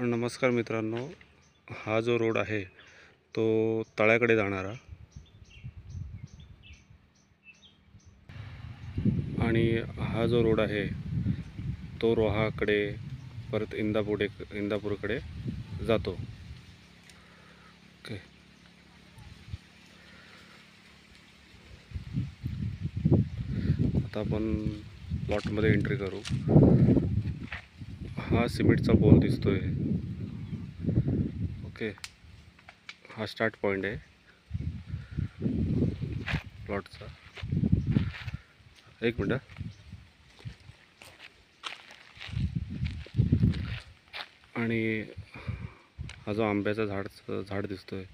नमस्कार मित्रांनो, हा जो रोड आहे तो तळ्याकडे जाणारा आणि हा जो रोड आहे तो रोहाकडे परत इंदापूरकडे जातो. ओके, आता आपण प्लॉटमध्ये एंट्री करू. हा सिमेंटचा पोल दिसतोय. ओके, हा स्टार्ट पॉइंट आहे प्लॉटचा. एक मिनट. आणि हा जो आंब्याचा झाड दिसतोय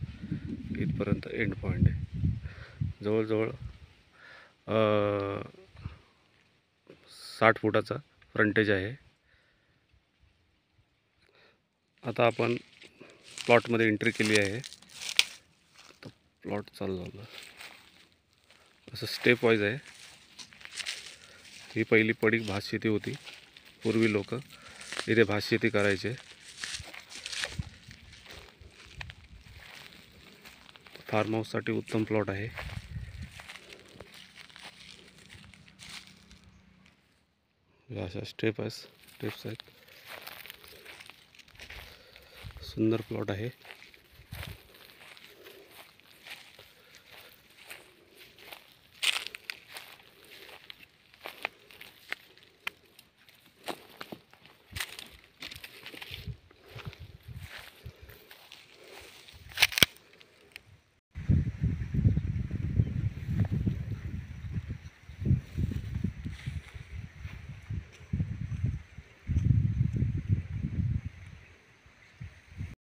इथपर्यंत एंड पॉइंट आहे. जवळजवळ 60 फुटाचा फ्रंटेज आहे. आता आपण प्लॉटमध्ये एंट्री केली आहे. तर प्लॉट चालू झाला. असं स्टेप वाईज आहे. ही पहिली पडीक भातशेती होती. पूर्वी लोक इथे भातशेती करायचे. फार्म हाऊससाठी उत्तम प्लॉट आहे. अशा स्टेप्स आहेत. सुंदर प्लॉट आहे.